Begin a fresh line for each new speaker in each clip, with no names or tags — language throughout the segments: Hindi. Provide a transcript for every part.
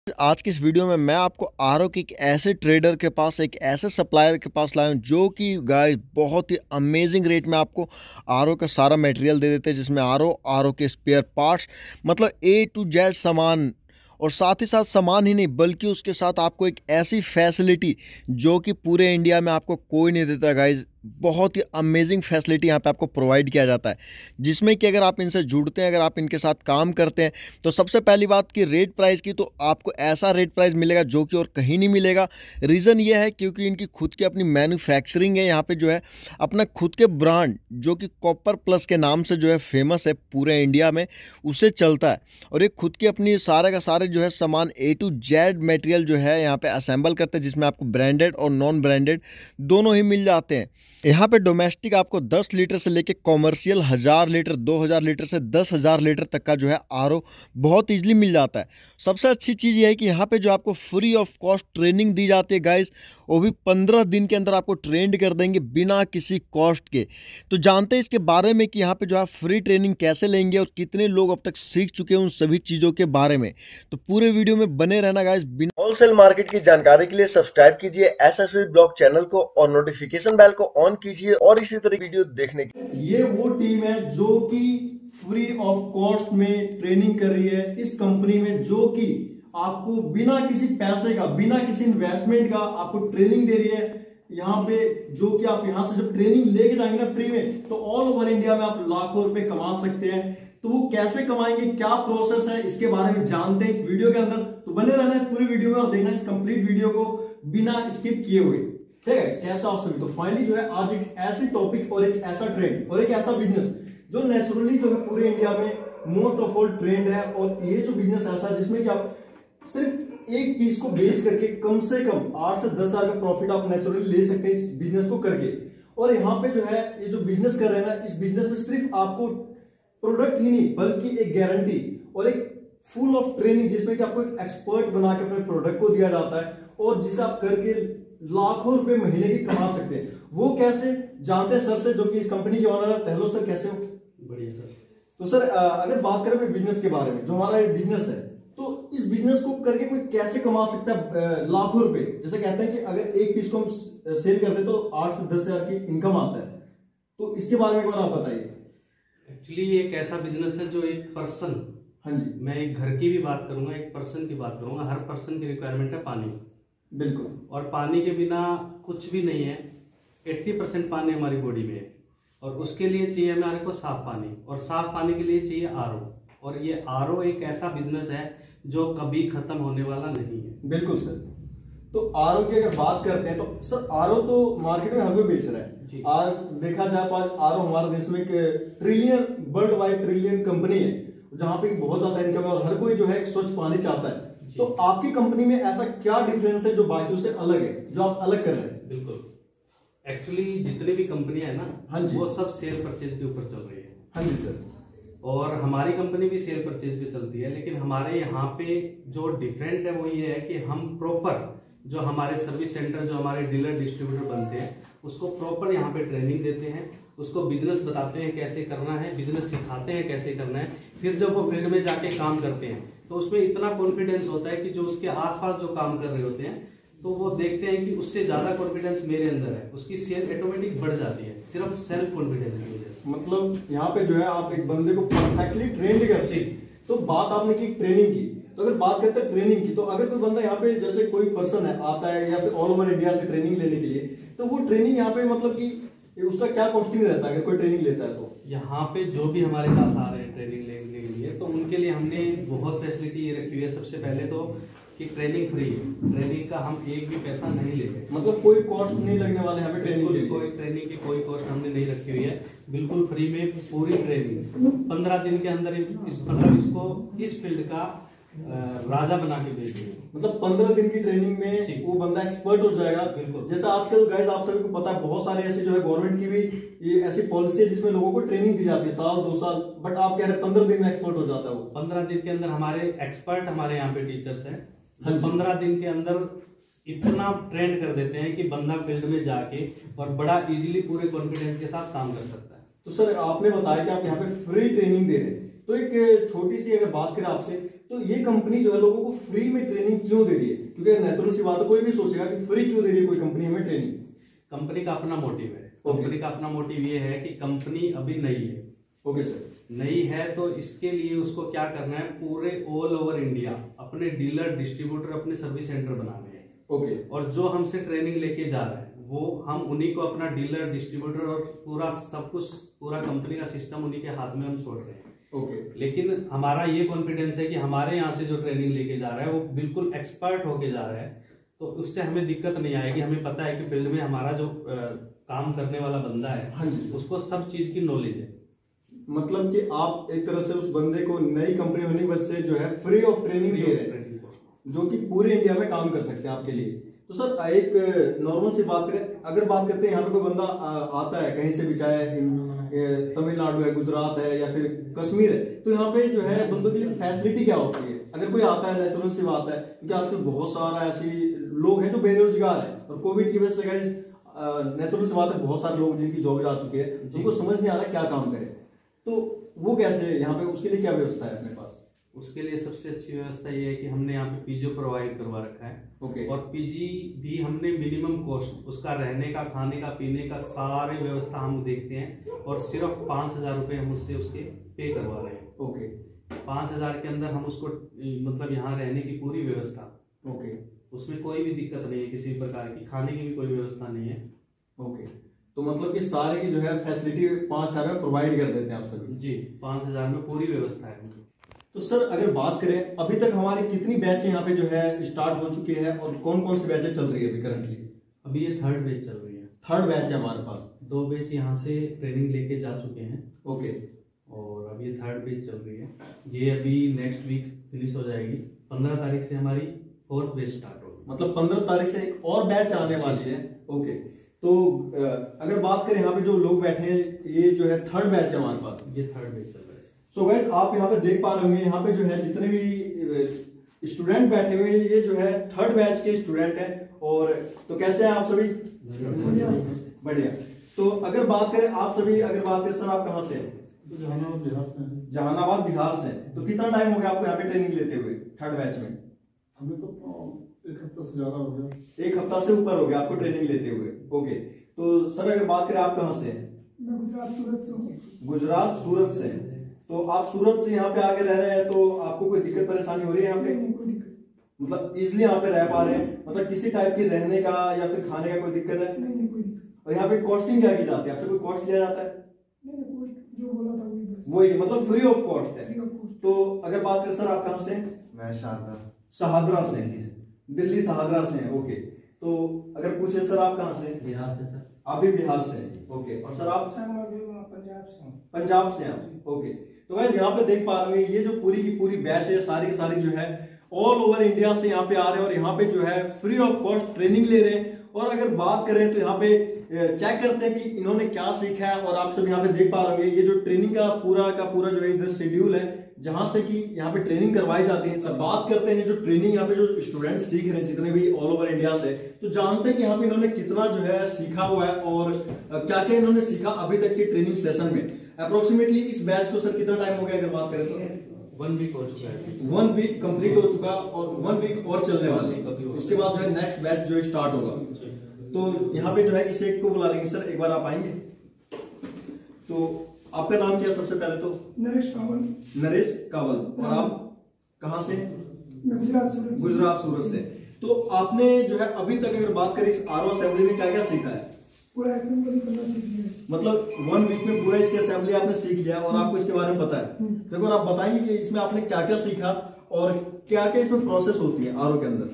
आज की इस वीडियो में मैं आपको आरओ के एक ऐसे ट्रेडर के पास, एक ऐसे सप्लायर के पास लाया हूं जो कि गाइस बहुत ही अमेजिंग रेट में आपको आरओ का सारा मटेरियल दे देते हैं, जिसमें आरओ के स्पेयर पार्ट्स, मतलब ए टू जेड सामान। और साथ ही साथ सामान ही नहीं बल्कि उसके साथ आपको एक ऐसी फैसिलिटी जो कि पूरे इंडिया में आपको कोई नहीं देता गाइस। बहुत ही अमेजिंग फैसिलिटी यहाँ पे आपको प्रोवाइड किया जाता है, जिसमें कि अगर आप इनसे जुड़ते हैं, अगर आप इनके साथ काम करते हैं, तो सबसे पहली बात की रेट प्राइस की, तो आपको ऐसा रेट प्राइस मिलेगा जो कि और कहीं नहीं मिलेगा। रीज़न ये है क्योंकि इनकी खुद की अपनी मैन्युफैक्चरिंग है यहाँ पे, जो है अपना खुद के ब्रांड जो कि कॉपर प्लस के नाम से जो है फेमस है पूरे इंडिया में, उसे चलता है। और ये खुद की अपनी सारे का सारे जो है सामान ए टू जेड मटेरियल जो है यहाँ पे असेंबल करते हैं, जिसमें आपको ब्रांडेड और नॉन ब्रांडेड दोनों ही मिल जाते हैं। यहाँ पे डोमेस्टिक आपको 10 लीटर से लेके कॉमर्शियल 1000 लीटर, 2000 लीटर से 10,000 लीटर तक का जो है आरओ बहुत ईजिली मिल जाता है। सबसे अच्छी चीज़ ये है कि यहाँ पे जो आपको फ्री ऑफ कॉस्ट ट्रेनिंग दी जाती है गाइस, वो भी 15 दिन के अंदर आपको ट्रेंड कर देंगे बिना किसी कॉस्ट के। तो जानते हैं इसके बारे में कि यहाँ पे जो है फ्री ट्रेनिंग कैसे लेंगे और कितने लोग अब तक सीख चुके हैं उन सभी चीज़ों के बारे में। तो पूरे वीडियो में बने रहना गाइस। बिना होलसेल मार्केट की जानकारी के लिए सब्सक्राइब कीजिए एसएसबी ब्लॉग चैनल को और नोटिफिकेशन बेल को ऑन कीजिए और इसी तरह वीडियो देखने के
ये वो टीम है जो कि फ्री ऑफ कॉस्ट में ट्रेनिंग कर रही है इस कंपनी में, जो कि आपको बिना किसी पैसे का, बिना किसी इन्वेस्टमेंट का आपको ट्रेनिंग दे रही है यहाँ पे। जो कि आप यहाँ से जब ट्रेनिंग लेके जाएंगे ना फ्री में, तो ऑल ओवर इंडिया में आप लाखों रुपए कमा सकते हैं। तो वो कैसे कमाएंगे, क्या प्रोसेस है, इसके बारे में जानते हैं इस वीडियो के अंदर। तो बने रहना इस पूरी वीडियो में और देखना इस कंप्लीट वीडियो को बिना स्किप किए हुए। ठीक है, कैसे आप सभी। तो फाइनली जो है आज एक ऐसी टॉपिक और एक ऐसा ट्रेंड और एक ऐसा बिजनेस जो नेचुरली जो है पूरे इंडिया में मोस्ट ऑफ ऑल ट्रेंड है। और ये जो बिजनेस ऐसा है जिसमें कि आप सिर्फ एक पीस को बेच करके कम से कम 8 से 10 हजार का प्रॉफिट आप नेचुरली ले सकते हैं इस बिजनेस को करके। और यहाँ पे जो है ये जो बिजनेस कर रहे हैं ना, इस बिजनेस में सिर्फ आपको प्रोडक्ट ही नहीं बल्कि एक गारंटी और एक फुल ऑफ ट्रेनिंग, जिसमें कि आपको एक एक्सपर्ट बना के अपने प्रोडक्ट को दिया जाता है और जिसे आप करके लाखों रुपए महीने की कमा सकते हैं। वो कैसे जानते हैं सर से, जो कि इस कंपनी के ऑनर है। हेलो सर, कैसे हो?
बढ़िया सर।
तो सर अगर बात करें बिजनेस के बारे में, जो हमारा ये बिजनेस है, तो इस बिजनेस को करके कोई कैसे कमा सकता है लाखों रुपए। जैसे कहते हैं कि अगर एक पीस को हम सेल करते तो 8 से 10 हजार की इनकम आता है। तो इसके बारे में एक बार आप बताइए।
एक्चुअली एक ऐसा बिजनेस है जो एक पर्सन,
हाँ जी,
मैं एक घर की भी बात करूंगा, एक पर्सन की बात करूंगा। हर पर्सन की रिक्वायरमेंट है पानी।
बिल्कुल।
और पानी के बिना कुछ भी नहीं है। 80% पानी हमारी बॉडी में है और उसके लिए चाहिए हमारे को साफ पानी, और साफ पानी के लिए चाहिए आरओ। और ये आरओ एक ऐसा बिजनेस है जो कभी खत्म होने वाला नहीं है।
बिल्कुल सर। तो आरओ की अगर बात करते हैं तो सर आरओ तो मार्केट में हर कोई बेच रहा है। आर देखा जाए तो आरओ हमारे देश में एक trillion, world wide trillion company है जहां पे बहुत ज्यादा इनकम है और हर कोई जो है स्वच्छ पानी चाहता है। तो आपकी कंपनी में ऐसा क्या डिफरेंस है जो बाकियों से अलग है, जो आप अलग कर रहे हैं?
बिल्कुल। एक्चुअली जितनी भी कंपनियां है ना,
हाँ जी,
वो सब सेल परचेज के ऊपर चल रही है।
हाँ जी सर।
और हमारी कंपनी भी सेल परचेज पे चलती है, लेकिन हमारे यहाँ पे जो डिफरेंट है वो ये है कि हम प्रॉपर जो हमारे सर्विस सेंटर, जो हमारे डीलर डिस्ट्रीब्यूटर बनते हैं, उसको प्रॉपर यहाँ पे ट्रेनिंग देते हैं, उसको बिजनेस बताते हैं कैसे करना है, बिजनेस सिखाते हैं कैसे करना है। फिर जब वो फील्ड में जाके काम करते हैं तो उसमें इतना कॉन्फिडेंस होता है कि जो उसके आसपास जो काम कर रहे होते हैं तो वो देखते हैं कि उससे ज्यादा कॉन्फिडेंस मेरे अंदर है, उसकी सेल ऑटोमेटिक बढ़ जाती है सिर्फ सेल्फ कॉन्फिडेंस की वजह से।
मतलब यहाँ पे जो है आप एक बंदे को परफेक्टली ट्रेंड करते हैं। तो बात आपने की ट्रेनिंग की, तो अगर बात करते हैं ट्रेनिंग की, तो अगर कोई बंदा यहाँ पे जैसे कोई पर्सन है आता है या फिर ऑल ओवर इंडिया से ट्रेनिंग लेने के लिए, तो वो ट्रेनिंग यहाँ पे मतलब कि उसका क्या कॉस्टिंग रहता है अगर कोई ट्रेनिंग लेता है? तो
यहाँ पे जो भी हमारे पास आ रहे हैं ट्रेनिंग लेने के लिए, तो उनके लिए हमने बहुत फैसिलिटी ये रखी हुई है। सबसे पहले तो कि ट्रेनिंग फ्री है, ट्रेनिंग का हम एक भी पैसा नहीं लेते।
मतलब कोई कॉस्ट नहीं लगने वाले यहाँ पे ट्रेनिंग के लिए?
कोई ट्रेनिंग की कोई कॉस्ट हमने नहीं रखी हुई है, बिल्कुल फ्री में पूरी ट्रेनिंग। 15 दिन के अंदर इसको इस फील्ड का राजा बना के भेज देंगे।
मतलब 15 दिन की ट्रेनिंग में वो बंदा एक्सपर्ट हो जाएगा।
बिल्कुल।
जैसे आजकल गाइस आप सभी को पता है बहुत सारे ऐसे जो है गवर्नमेंट की भी ये ऐसी पॉलिसी है जिसमें लोगों को ट्रेनिंग दी जाती है साल 2 साल, बट आप कह रहे हैं 15 दिन में एक्सपर्ट हो जाता है वो।
15 दिन के अंदर हमारे एक्सपर्ट, हमारे यहाँ पे टीचर्स हैं,
हाँ
15 दिन के अंदर इतना ट्रेंड कर देते हैं कि बंदा फील्ड में जाके और बड़ा इजीली पूरे कॉन्फिडेंस के साथ काम कर सकता है।
तो सर आपने बताया कि आप यहाँ पे फ्री ट्रेनिंग दे रहे हैं, तो एक छोटी सी अगर बात करें आपसे, तो ये कंपनी जो है लोगों को फ्री में ट्रेनिंग क्यों दे रही है? क्योंकि नेचुरल सी बात है, कोई भी सोचेगा कि फ्री क्यों दे रही है कोई कंपनी हमें ट्रेनिंग।
कंपनी का अपना मोटिव है। कंपनी का अपना मोटिव ये है कि कंपनी अभी नई है।
Okay sir.
नई है तो इसके लिए उसको क्या करना है, पूरे ऑल ओवर इंडिया अपने डीलर डिस्ट्रीब्यूटर अपने सर्विस सेंटर बनाने हैं।
ओके।
और जो हमसे ट्रेनिंग लेके जा रहा है वो हम उन्हीं को अपना डीलर डिस्ट्रीब्यूटर और पूरा सब कुछ, पूरा कंपनी का सिस्टम उन्हीं के हाथ में हम छोड़ रहे हैं।
ओके।
लेकिन हमारा ये कॉन्फिडेंस है कि हमारे यहाँ से जो ट्रेनिंग लेके जा रहा है वो बिल्कुल एक्सपर्ट होके जा रहा है, तो उससे हमें दिक्कत नहीं आएगी। हमें पता है कि फील्ड में हमारा जो काम करने वाला बंदा है,
हाँ जी,
उसको सब चीज की नॉलेज है।
मतलब कि आप एक तरह से उस बंदे को नई कंपनी होने की वजह से जो है फ्री ऑफ ट्रेनिंग दे रहे हैं, जो कि पूरे इंडिया में काम कर सकते हैं आपके लिए। तो सर एक नॉर्मल सी बात करें, अगर बात करते हैं यहाँ पे कोई बंदा आता है कहीं से भी, चाहे तमिलनाडु है, गुजरात है या फिर कश्मीर है, तो यहाँ पे जो है बंदों के लिए फैसिलिटी क्या होती है? अगर कोई आता है, नेचुरल सी बात है, क्योंकि आजकल बहुत सारा ऐसे लोग हैं जो बेरोजगार है और कोविड की वजह से गाइस नेचुरल सी बात है बहुत सारे लोग जिनकी जॉब जा चुके हैं, जिनको समझ नहीं आ रहा क्या काम करे, तो वो कैसे यहाँ पे, उसके लिए क्या व्यवस्था है अपने पास?
उसके लिए सबसे अच्छी व्यवस्था ये है कि हमने यहाँ पे पीजी प्रोवाइड करवा रखा है।
ओके।
और पीजी भी हमने मिनिमम कॉस्ट, उसका रहने का, खाने का, पीने का सारी व्यवस्था हम देखते हैं और सिर्फ 5,000 रुपए हम उससे उसके पे करवा रहे हैं।
ओके।
5,000 के अंदर हम उसको मतलब यहाँ रहने की पूरी व्यवस्था।
ओके।
उसमें कोई भी दिक्कत नहीं है, किसी प्रकार की खाने की भी कोई व्यवस्था नहीं है।
ओके। तो मतलब कि सारे की जो है फैसिलिटी 5,000 में प्रोवाइड कर देते हैं आप सभी?
जी, 5,000 में पूरी व्यवस्था है।
तो सर अगर बात करें, अभी तक हमारी कितनी बैच यहाँ पे जो है स्टार्ट हो चुकी है और कौन कौन सी बैचें चल रही है अभी करंटली?
अभी ये 3rd बैच चल रही है।
3rd बैच है हमारे पास।
2 बैच यहाँ से ट्रेनिंग लेके जा चुके हैं।
ओके।
और अभी ये 3rd बैच चल रही है, ये अभी नेक्स्ट वीक फिनिश हो जाएगी। 15 तारीख से हमारी 4th बैच स्टार्ट होगी।
मतलब 15 तारीख से एक और बैच आने वाली है। ओके। तो अगर बात करें यहाँ पे जो लोग बैठे हैं, ये जो है 3rd बैच है हमारे पास।
ये 3rd बैच चल रहा है।
सो गाइस आप यहाँ पे देख पा रहे होंगे, यहाँ पे जो है जितने भी स्टूडेंट बैठे हुए हैं, ये जो है 3rd बैच के स्टूडेंट हैं। और तो कैसे हैं आप सभी? बढ़िया। तो अगर बात करें आप सभी, अगर बात करें सर आप कहाँ से हैं?
जहानाबाद बिहार से हैं।
जहानाबाद बिहार से। तो कितना टाइम हो गया आपको यहाँ पे ट्रेनिंग लेते हुए 3rd बैच में?
हमें तो 1 हफ्ता से ज्यादा हो गया।
1 हफ्ता से ऊपर हो गया आपको ट्रेनिंग लेते हुए। ओके। तो सर अगर बात करें आप कहाँ से हैं?
मैं गुजरात सूरत से हूँ।
गुजरात सूरत से। तो आप सूरत से यहाँ पे आके रह रहे हैं, तो आपको कोई दिक्कत परेशानी हो रही है यहाँ पे?
नहीं, कोई दिक्कत
मतलब इसलिए यहाँ पे रह पा रहे हैं, मतलब किसी टाइप की रहने का या फिर खाने का कोई दिक्कत है?
नहीं, कोई दिक्कत
और यहाँ पे कॉस्टिंग क्या की जाती है? आपसे कोई कॉस्ट लिया जाता है?
नहीं, कॉस्ट जो बोला था वही बस।
वही मतलब फ्री ऑफ कॉस्ट है।
Free of cost.
तो अगर बात करें सर आप कहाँ से?
मैं शारदा
शहादरा से। दिल्ली शहादरा से हैं। ओके। तो अगर पूछे सर आप कहाँ से?
बिहार से सर।
आप भी बिहार से हैं। ओके। और सर आप?
पंजाब से हूँ।
पंजाब से हैं। ओके। तो गाइस यहाँ पे देख पा रहे हैं, ये जो पूरी की पूरी बैच है, सारी की सारी जो है ऑल ओवर इंडिया से यहाँ पे आ रहे हैं और यहाँ पे जो है फ्री ऑफ कॉस्ट ट्रेनिंग ले रहे हैं। और अगर बात करें तो यहाँ पे चेक करते हैं कि इन्होंने क्या सीखा है। और आप सब यहाँ पे देख पा रहे होंगे, ये जो ट्रेनिंग का पूरा जो है इधर शेड्यूल है, जहां से कि यहाँ पे ट्रेनिंग करवाई जाती है। सब बात करते हैं जो ट्रेनिंग यहाँ पे जो स्टूडेंट सीख रहे हैं जितने भी ऑल ओवर इंडिया से, तो जानते हैं कि यहाँ पे इन्होंने कितना जो है सीखा हुआ है और क्या क्या इन्होंने सीखा अभी तक की ट्रेनिंग सेशन में। अप्रोक्सीमेटली इस बैच को सर कितना टाइम हो गया अगर बात करें तो?
1 वीक हो चुका है।
1 वीक कंप्लीट हो चुका और 1 वीक और चलने वाले हैं। उसके बाद जो है नेक्स्ट बैच जो स्टार्ट होगा। तो यहाँ पे जो है किसी एक को बुला लेंगे। सर एक बार आप आएंगे? तो आपका नाम क्या सबसे पहले तो?
नरेश कावल।
नरेश कावल। और आप कहाँ से?
मैं गुजरात सूरत से।
गुजरात सूरत से। तो आपने जो है अभी तक अगर बात करें इस आरओ असेंबली में क्या क्या सीखा है?
पूरा असेंबली करना सीख लिया।
मतलब 1 वीक में पूरा इसकी असेंबली आपने सीख लिया और आपको इसके बारे में पता है। तो एक बार आप बताएंगे कि इसमें आपने क्या क्या सीखा और क्या क्या इसमें प्रोसेस होती है आरओ के अंदर?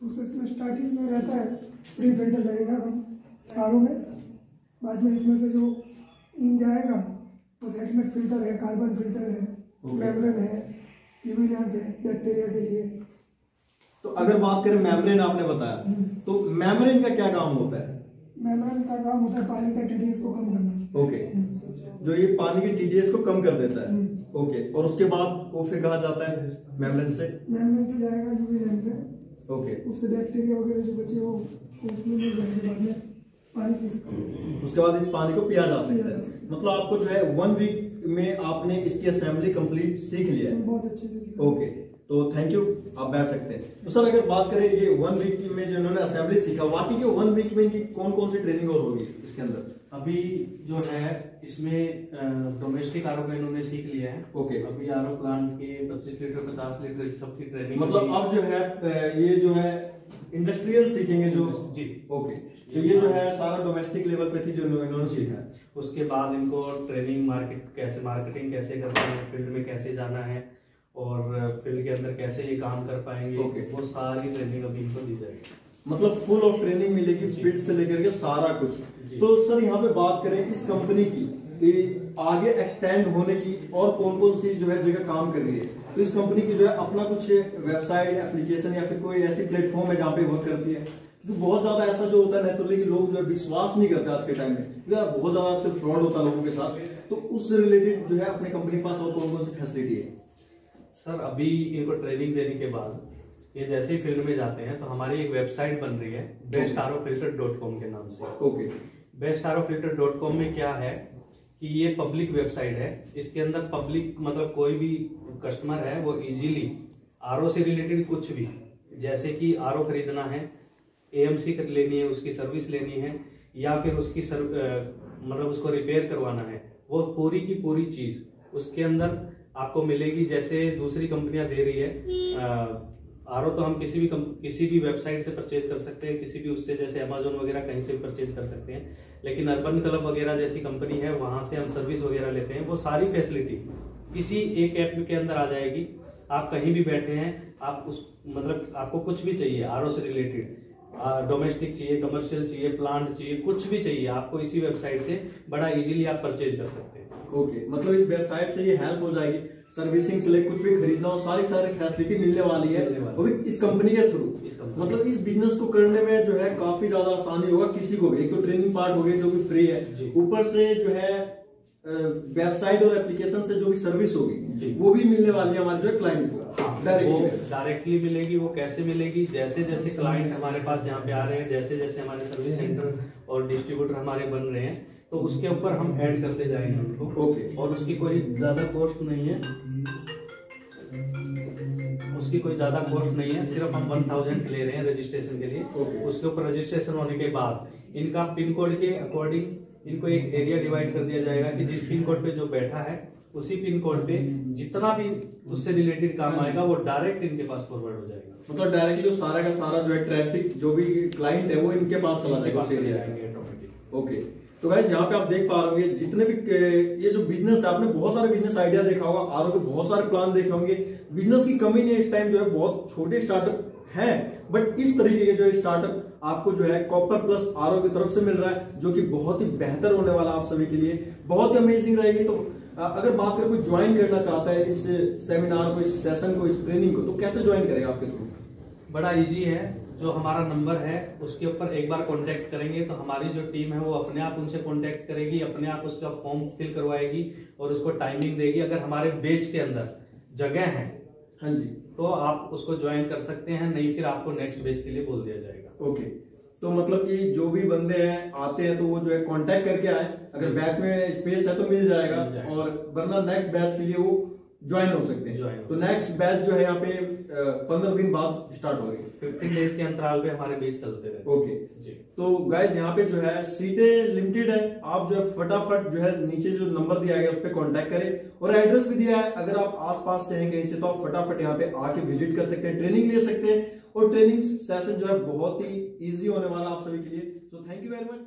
प्रोसेस में स्टार्टिंग में रहता है प्री फिल्टर लगेगा आरओ में, बाद में इसमें से जो इन जाएगा वो सेटमेंट फिल्टर है, कार्बन फिल्टर है, मेम्ब्रेन है, यूवी लैम्प है बैक्टीरिया के लिए।
तो अगर बात करें मेम्ब्रेन आपने बताया, तो मेम्ब्रेन का क्या काम होता है?
मेम्ब्रेन का काम होता है पानी का टीडीएस को कम करना।
ओके। जो ये पानी के टीडीएस को कम कर देता है। ओके। और उसके बाद वो फिर कहाँ जाता है? मेम्ब्रेन से?
मेम्ब्रेन से जाएगा यूवी लैम्प पे।
ओके।
उससे बैक्टीरिया वगैरह जो बचे वो उसमें मिल जाएंगे, बाद में पानी पी सकते हैं।
उसके बाद इस पानी को पिया जा सकता है। मतलब आपको जो है 1 वीक में आपने इसकी असेंबली कंप्लीट सीख लिया है?
बहुत अच्छे से सीखा।
ओके, तो थैंक यू, आप बैठ सकते हैं। तो सर अगर बात करें ये 1 वीक में जो इन्होंने असेंबली सीखा, वाकई के 1 वीक में इनकी कौन कौन सी ट्रेनिंग और होगी इसके अंदर?
अभी जो है इसमें डोमेस्टिक आरओ का इन्होंने सीख लिया है।
ओके।
अभी आरओ प्लांट के 25 लीटर 50 लीटर सबकी ट्रेनिंग,
मतलब अब जो है ये जो है इंडस्ट्रियल सीखेंगे जो?
जी।
ओके, तो ये जो है सारा डोमेस्टिक लेवल पे थी जो इन्होंने सीखा है।
उसके बाद इनको ट्रेनिंग मार्केटिंग कैसे करते हैं, फील्ड में कैसे जाना है और फील्ड के अंदर कैसे ये काम कर पाएंगे, वो सारी ट्रेनिंग अभी इनको दी जाएगी।
मतलब फुल ऑफ ट्रेनिंग मिलेगी फील्ड से लेकर के सारा कुछ। तो सर यहाँ पे बात करें इस कंपनी की कि आगे एक्सटेंड होने की और कौन कौन सी जो है जगह काम कर रही है, तो इस कंपनी की जो है अपना कुछ वेबसाइट, एप्लीकेशन या फिर कोई ऐसी प्लेटफॉर्म है जहाँ पे वर्क करती है? क्योंकि बहुत ज्यादा ऐसा जो होता है नेचुरली कि लोग जो है विश्वास नहीं करते आज के टाइम में, बहुत ज्यादा आजकल फ्रॉड होता है लोगों के साथ, तो उससे रिलेटेड जो है अपने कंपनी के पास और कौन कौन सी फैसिलिटी है?
सर अभी इनको ट्रेनिंग देने के बाद ये जैसे ही फील्ड में जाते हैं तो हमारी एक वेबसाइट बन रही है bestarofilter.com के नाम से।
ओके।
bestarofilter.com में क्या है कि ये पब्लिक वेबसाइट है। इसके अंदर पब्लिक मतलब कोई भी कस्टमर है वो इजीली आरओ से रिलेटेड कुछ भी, जैसे कि आरओ खरीदना है, एएमसी लेनी है, उसकी सर्विस लेनी है, या फिर उसकी मतलब उसको रिपेयर करवाना है, वो पूरी की पूरी चीज उसके अंदर आपको मिलेगी। जैसे दूसरी कंपनियां दे रही है आरओ, तो हम किसी भी वेबसाइट से परचेज कर सकते हैं, किसी भी उससे, जैसे अमेजोन वगैरह कहीं से भी परचेज कर सकते हैं। लेकिन अर्बन क्लब वगैरह जैसी कंपनी है वहां से हम सर्विस वगैरह लेते हैं। वो सारी फैसिलिटी इसी एक ऐप के अंदर आ जाएगी। आप कहीं भी बैठे हैं, आप उस मतलब आपको कुछ भी चाहिए आरओ से रिलेटेड, डोमेस्टिक चाहिए, कमर्शियल चाहिए, प्लांट चाहिए, कुछ भी चाहिए, आपको इसी वेबसाइट से बड़ा इजीली आप परचेज कर सकते हैं।
ओके, मतलब इस वेबसाइट से ये हेल्प हो जाएगी, सर्विसिंग से लेकर कुछ भी खरीदना हो सारी फैसिलिटी मिलने वाली है, वो भी इस कंपनी के थ्रू। मतलब इस बिजनेस को करने में जो है काफी ज्यादा आसानी होगा किसी को भी। एक तो ट्रेनिंग पार्ट हो गई जो कि फ्री है, ऊपर से जो है वेबसाइट और एप्लीकेशन से जो भी सर्विस होगी वो भी मिलने वाली है हमारे जो है क्लाइंट को।
डायरेक्टली मिलेगी। वो कैसे मिलेगी? जैसे जैसे क्लाइंट हमारे पास यहाँ पे आ रहे हैं, जैसे जैसे हमारे सर्विस सेंटर और डिस्ट्रीब्यूटर हमारे बन रहे हैं, तो उसके ऊपर हम ऐड करते जाएंगे उनको।
ओके।
और उसकी कोई ज्यादा कॉस्ट नहीं है, सिर्फ हम 1000 ले रहे हैं रजिस्ट्रेशन के लिए। उसके ऊपर रजिस्ट्रेशन होने के बाद इनका पिन कोड के अकॉर्डिंग इनको एक एरिया डिवाइड कर दिया जाएगा कि जिस पिन कोड पे जो बैठा है उसी पिन कोड पे जितना भी उससे रिलेटेड काम आएगा वो डायरेक्ट इनके पास फॉरवर्ड हो जाएगा।
मतलब डायरेक्टली सारा का सारा जो है ट्रैफिक जो भी क्लाइंट है वो इनके पास चला जाएगा। ओके, तो गाइस यहाँ पे आप देख पा रहे होंगे जितने भी ये जो बिजनेस है, आपने बहुत सारे बिजनेस आइडिया देखा होगा, आरओ के बहुत सारे प्लान देखे होंगे। बिजनेस की कमी नहीं है इस टाइम, जो है बहुत छोटे स्टार्टअप है, बट इस तरीके के जो स्टार्टअप आपको जो है कॉपर प्लस आरओ की तरफ से मिल रहा है, जो कि बहुत ही बेहतर होने वाला आप सभी के लिए, बहुत ही अमेजिंग रहेगी। तो अगर बात करें कोई ज्वाइन करना चाहता है इस सेमिनार को, इस सेशन को, इस ट्रेनिंग को, तो कैसे ज्वाइन करेगा आपके थ्रू?
बड़ा इजी है। जो हमारा नंबर है उसके ऊपर एक बार कांटेक्ट करेंगे तो हमारी जो टीम है वो अपने आप उनसे कांटेक्ट करेगी, अपने आप उसका फॉर्म फिल करवाएगी और उसको टाइमिंग देगी। अगर हमारे बैच के अंदर जगह है,
हाँ जी,
तो आप उसको ज्वाइन कर सकते हैं, नहीं फिर आपको नेक्स्ट बैच के लिए बोल दिया जाएगा।
ओके, तो मतलब कि जो भी बंदे हैं आते हैं तो वो जो है कांटेक्ट करके आए, अगर बैच में स्पेस है तो मिल जाएगा, और वरना नेक्स्ट बैच के लिए वो ज्वाइन हो सकते हैं। तो नेक्स्ट बैच जो है यहाँ पे 15 दिन बाद स्टार्ट हो गई,
15 डेज के अंतराल पे हमारे बैच चलते रहते।
ओके जी। तो गाइस यहाँ पे जो है सीटें लिमिटेड है, आप जो है फटाफट जो है नीचे जो नंबर दिया गया उस पर कॉन्टेक्ट करें, और एड्रेस भी दिया है। अगर आप आसपास से हैं कहीं से तो आप फटाफट यहाँ पे आके विजिट कर सकते हैं, ट्रेनिंग ले सकते हैं, और ट्रेनिंग सेशन जो है बहुत ही ईजी होने वाला आप सभी के लिए। So thank you very much.